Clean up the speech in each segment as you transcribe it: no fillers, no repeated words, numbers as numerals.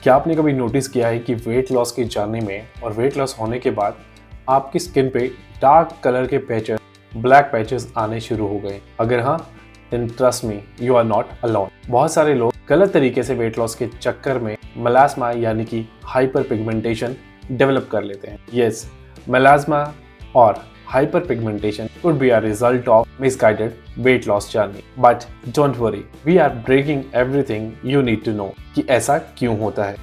क्या आपने कभी नोटिस किया है कि वेट लॉस की जर्नी में और वेट लॉस होने के बाद आपकी स्किन पे डार्क कलर के पैचेस, ब्लैक पैचेस आने शुरू हो गए? अगर हाँ, then trust me, you are not alone. बहुत सारे लोग गलत तरीके से वेट लॉस के चक्कर में मेलास्मा यानी कि हाइपर पिगमेंटेशन डेवलप कर लेते हैं। यस, मेलास्मा और hyperpigmentation could be a result of misguided weight loss journey. But don't worry, we are breaking everything you need to know कि ऐसा क्यों होता है।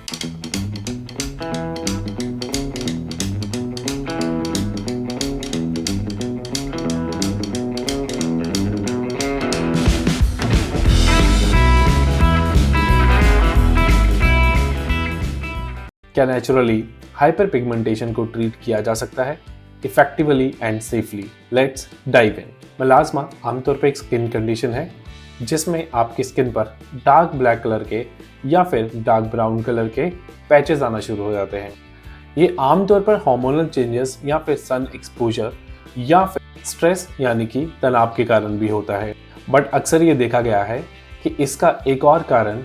क्या नेचुरली हाइपरपिगमेंटेशन को ट्रीट किया जा सकता है effectively and safely? Let's dive in. Melasma आमतौर पर एक स्किन कंडीशन है जिसमें आपकी स्किन पर डार्क ब्लैक कलर के या फिर डार्क ब्राउन कलर के पैचेस आना शुरू हो जाते हैं। ये आमतौर पर हार्मोनल चेंजेस या फिर सन एक्सपोजर या फिर स्ट्रेस यानी कि तनाव के कारण भी होता है। बट अक्सर ये देखा गया है कि इसका एक और कारण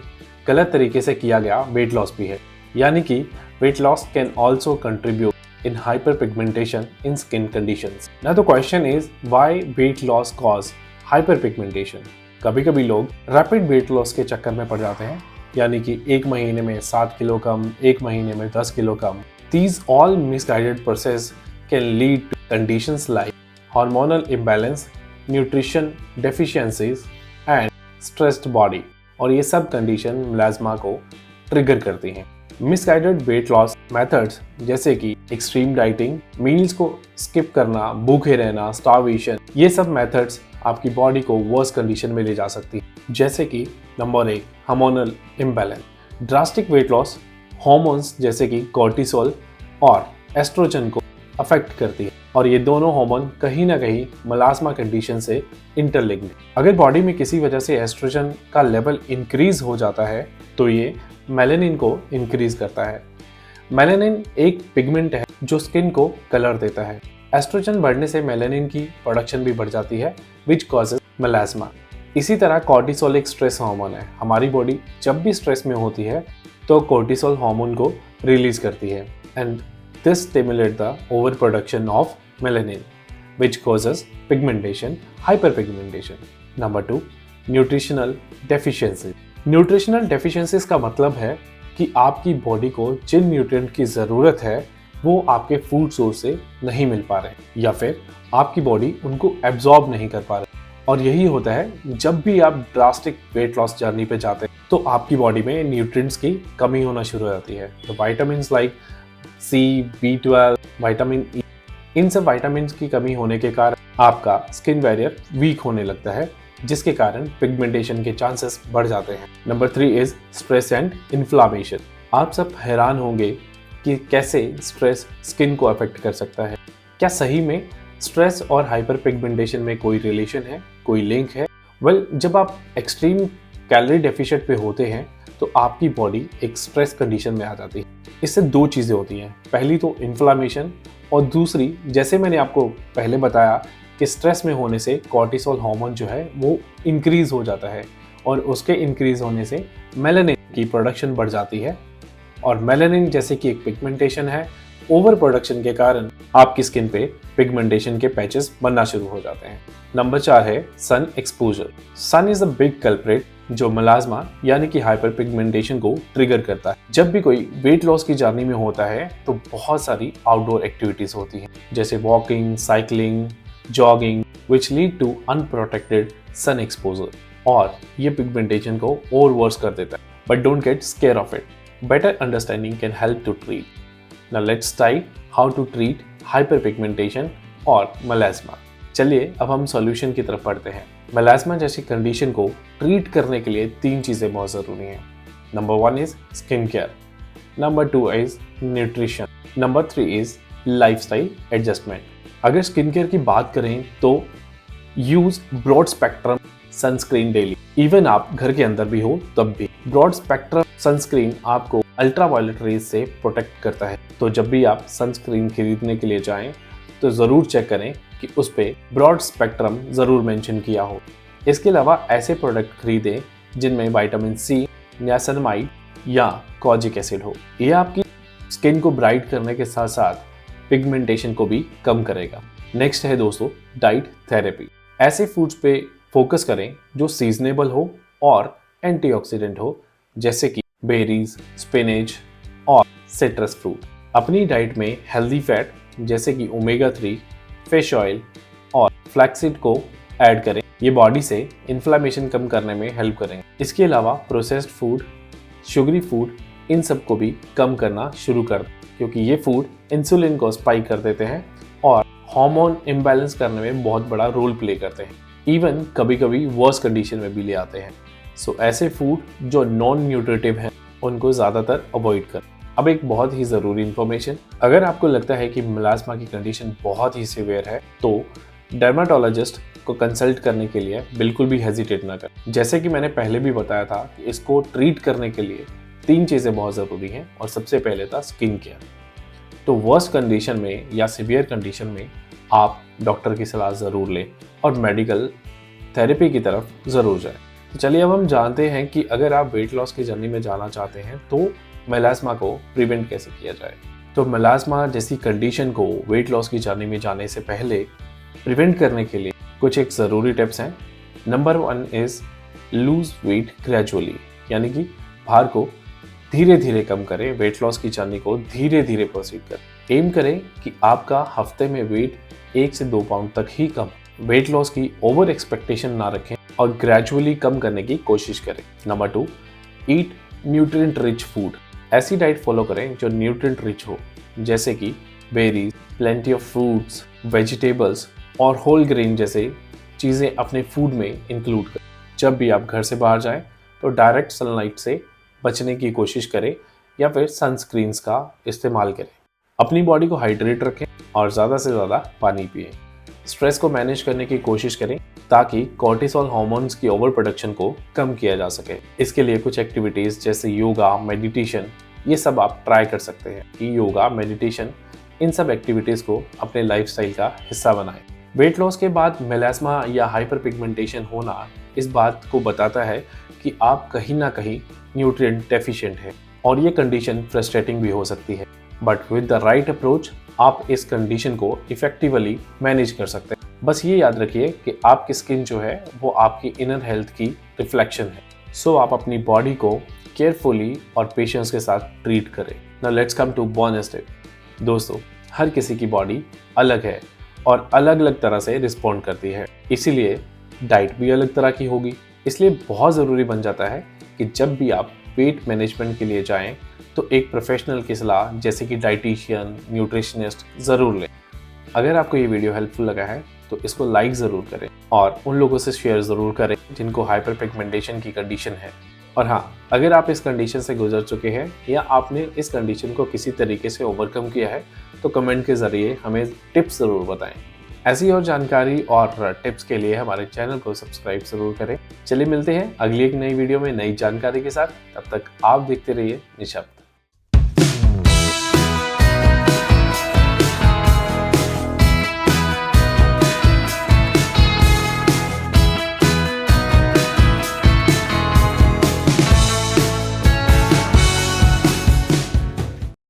गलत तरीके से किया गया वेट लॉस भी है, यानी कि weight loss can also contribute in hyperpigmentation in skin conditions. Now the question is, why weight loss cause hyperpigmentation? कभी-कभी लोग रैपिड वेट लॉस के चक्कर में पड़ जाते हैं, यानी कि एक महीने में 7 किलो कम, एक महीने में 10 kilo come. These all misguided process can lead to conditions like hormonal imbalance, nutrition deficiencies and stressed body, और ये सब कंडीशन मेलास्मा को ट्रिगर करती हैं। मिसगाइडेड वेट लॉस मेथड्स जैसे कि एक्सट्रीम डाइटिंग, मील्स को स्किप करना, भूखे रहना, स्टार्वेशन, ये सब मेथड्स आपकी बॉडी को वर्स कंडीशन में ले जा सकती है। जैसे कि number 1, hormonal imbalance. Drastic weight loss hormones जैसे कि कॉर्टिसोल और एस्ट्रोजन को अफेक्ट करती है, और ये दोनों हार्मोन कहीं ना कहीं मेलास्मा कंडीशन से इंटरलिंक्ड है। अगर बॉडी में किसी वजह से एस्ट्रोजन का लेवल इंक्रीज हो जाता है तो ये मेलानिन को इंक्रीज करता है। मेलानिन एक पिगमेंट है जो स्किन को कलर देता है। एस्ट्रोजन बढ़ने से मेलानिन की प्रोडक्शन भी बढ़ जाती है, विच कॉजेज मेलास्मा। इसी तरह कॉर्टिसोल एक स्ट्रेस हार्मोन है। हमारी बॉडी जब भी स्ट्रेस में होती है तो कॉर्टिसोल हार्मोन को रिलीज करती है, and this stimulate the over production of melanin, which causes pigmentation, hyperpigmentation. Number 2, nutritional deficiency. Nutritional deficiencies का मतलब है कि आपकी बॉडी को जिन न्यूट्रिएंट की ज़रूरत है वो आपके फूड सोर्स से नहीं मिल पा रहे, या फिर आपकी बॉडी उनको एब्जॉर्ब नहीं कर पा रही। और यही होता है जब भी आप ड्रास्टिक वेट लॉस जर्नी पे जाते हैं तो आपकी बॉडी में न्यूट्रिएंट्स की कमी होना शुरू हो जाती है। तो विटामिन्स लाइक सी, B12, विटामिन ई, इन सब विटामिन्स की कमी होने के कारण आपका स्किन बैरियर वीक होने लगता है, जिसके कारण पिगमेंटेशन के चांसेस बढ़ जाते हैं। Number 3 is stress and inflammation. आप सब हैरान होंगे कि कैसे स्ट्रेस स्किन को अफेक्ट कर सकता है। क्या सही में स्ट्रेस और हाइपर पिगमेंटेशन में कोई रिलेशन है, कोई लिंक है? वेल, जब आप एक्सट्रीम कैलोरी डेफिशिएंट पे होते हैं तो आपकी बॉडी एक स्ट्रेस कंडीशन में आ जाती है। इससे दो चीज़ें होती हैं, पहली तो इन्फ्लामेशन, और दूसरी, जैसे मैंने आपको पहले बताया कि स्ट्रेस में होने से कॉर्टिसोल हार्मोन जो है वो इंक्रीज हो जाता है, और उसके इंक्रीज होने से मेलानिन की प्रोडक्शन बढ़ जाती है, और मेलानिन जैसे कि एक पिगमेंटेशन है, ओवर प्रोडक्शन के कारण आपकी स्किन पे पिगमेंटेशन के पैचेस बनना शुरू हो जाते हैं। नंबर 4 है sun exposure. Sun is a big culprit जो मेलास्मा यानी कि हाइपर पिगमेंटेशन को ट्रिगर करता है। जब भी कोई वेट लॉस की जर्नी में होता है तो बहुत सारी आउटडोर एक्टिविटीज होती हैं, जैसे walking, cycling, jogging, which lead to unprotected sun exposure, और ये पिगमेंटेशन को और वर्स कर देता है। But don't get scared of it. Better understanding can help to treat. Now let's dive how to treat hyperpigmentation और मेलास्मा। चलिए अब हम सॉल्यूशन की तरफ बढ़ते हैं। मेलास्मा जैसी कंडीशन को ट्रीट करने के लिए 3 चीज़ें बहुत ज़रूरी हैं। Number 1 is skin care, number 2 is nutrition, number 3 is lifestyle adjustment. अगर स्किन केयर की बात करें तो use broad spectrum sunscreen daily, even आप घर के अंदर भी हो तब भी। ब्रॉड स्पेक्ट्रम सनस्क्रीन आपको अल्ट्रावायलेट रेज से प्रोटेक्ट करता है, तो जब भी आप सनस्क्रीन खरीदने के लिए जाएं तो ज़रूर चेक करें कि उस पर ब्रॉड स्पेक्ट्रम ज़रूर मेंशन किया हो। इसके अलावा ऐसे प्रोडक्ट खरीदें जिनमें विटामिन सी, नियासिनामाइड या कॉजिक एसिड हो। यह आपकी स्किन को ब्राइट करने के साथ साथ पिगमेंटेशन को भी कम करेगा। नेक्स्ट है दोस्तों डाइट थेरेपी। ऐसे फूड्स पे फोकस करें जो सीजनेबल हो और एंटीऑक्सीडेंट हो, जैसे कि बेरीज, स्पिनच और सिट्रस फ्रूट। अपनी डाइट में हेल्दी फैट जैसे कि ओमेगा 3, फिश ऑयल और फ्लैक्सीड को ऐड करें। ये बॉडी से इन्फ्लेमेशन कम करने में हेल्प करेंगे। इसके अलावा प्रोसेस्ड फूड, शुगरी फूड, इन सब को भी कम करना शुरू कर दें, क्योंकि ये फूड इंसुलिन को स्पाइक कर देते हैं और हार्मोन इम्बैलेंस करने में बहुत बड़ा रोल प्ले करते हैं। इवन कभी कभी वर्स कंडीशन में भी ले आते हैं। सो ऐसे फूड जो नॉन न्यूट्रिटिव हैं उनको ज़्यादातर अवॉइड करें। अब एक बहुत ही ज़रूरी इन्फॉर्मेशन, अगर आपको लगता है कि मेलास्मा की कंडीशन बहुत ही सीवियर है तो डर्माटोलॉजिस्ट को कंसल्ट करने के लिए बिल्कुल भी हेजिटेट ना करें। जैसे कि मैंने पहले भी बताया था कि इसको ट्रीट करने के लिए 3 चीज़ें बहुत ज़रूरी हैं और सबसे पहले था स्किन केयर। तो वर्स्ट कंडीशन में या सीवियर कंडीशन में आप डॉक्टर की सलाह ज़रूर लें और मेडिकल थेरेपी की तरफ ज़रूर जाएं। तो चलिए अब हम जानते हैं कि अगर आप वेट लॉस की जर्नी में जाना चाहते हैं तो मेलास्मा को प्रिवेंट कैसे किया जाए। तो मेलास्मा जैसी कंडीशन को वेट लॉस की जर्नी में जाने से पहले प्रिवेंट करने के लिए कुछ एक ज़रूरी टिप्स हैं। Number 1 is lose weight gradually, यानी कि भार को धीरे धीरे कम करें। वेट लॉस की जर्नी को धीरे धीरे प्रोसीड करें। एम करें कि आपका हफ्ते में वेट 1 से 2 पाउंड तक ही कम। वेट लॉस की ओवर एक्सपेक्टेशन ना रखें और ग्रेजुअली कम करने की कोशिश करें। नंबर 2, ईट न्यूट्रिएंट रिच फूड। ऐसी डाइट फॉलो करें जो न्यूट्रिएंट रिच हो, जैसे कि berries, plenty of fruits, vegetables और होल ग्रेन जैसे चीज़ें अपने फूड में इंक्लूड करें। जब भी आप घर से बाहर जाएं तो डायरेक्ट सनलाइट से बचने की कोशिश करें या फिर सनस्क्रीन्स का इस्तेमाल करें। अपनी बॉडी को हाइड्रेट रखें और ज़्यादा से ज़्यादा पानी पिएं। स्ट्रेस को मैनेज करने की कोशिश करें ताकि कॉर्टिसोल हार्मोन्स की ओवर प्रोडक्शन को कम किया जा सके। इसके लिए कुछ एक्टिविटीज़ जैसे योगा, मेडिटेशन, ये सब आप ट्राई कर सकते हैं कि योगा, मेडिटेशन, इन सब एक्टिविटीज़ को अपने लाइफस्टाइल का हिस्सा बनाएं। वेट लॉस के बाद मेलास्मा या हाइपर पिगमेंटेशन होना इस बात को बताता है कि आप कहीं ना कहीं न्यूट्रिएंट डेफिशिएंट है और ये कंडीशन फ्रस्ट्रेटिंग भी हो सकती है। But with the right approach आप इस कंडीशन को इफेक्टिवली मैनेज कर सकते हैं। बस ये याद रखिए कि आपकी स्किन जो है वो आपकी इनर हेल्थ की रिफ्लेक्शन है। सो आप अपनी बॉडी को केयरफुली और पेशेंस के साथ ट्रीट करें। Now let's come to bonus tip. दोस्तों, हर किसी की बॉडी अलग है और अलग अलग तरह से रिस्पॉन्ड करती है, इसीलिए डाइट भी अलग तरह की होगी। इसलिए बहुत ज़रूरी बन जाता है कि जब भी आप वेट मैनेजमेंट के लिए जाएं तो एक प्रोफेशनल की सलाह जैसे कि डाइटिशियन, न्यूट्रिशनिस्ट ज़रूर लें। अगर आपको ये वीडियो हेल्पफुल लगा है तो इसको लाइक ज़रूर करें और उन लोगों से शेयर ज़रूर करें जिनको हाइपर पिगमेंटेशन की कंडीशन है। और हाँ, अगर आप इस कंडीशन से गुजर चुके हैं या आपने इस कंडीशन को किसी तरीके से ओवरकम किया है तो कमेंट के ज़रिए हमें टिप्स ज़रूर बताएं। ऐसी और जानकारी और टिप्स के लिए हमारे चैनल को सब्सक्राइब ज़रूर करें। चलिए मिलते हैं अगली एक नई वीडियो में नई जानकारी के साथ। तब तक आप देखते रहिए निशब्द।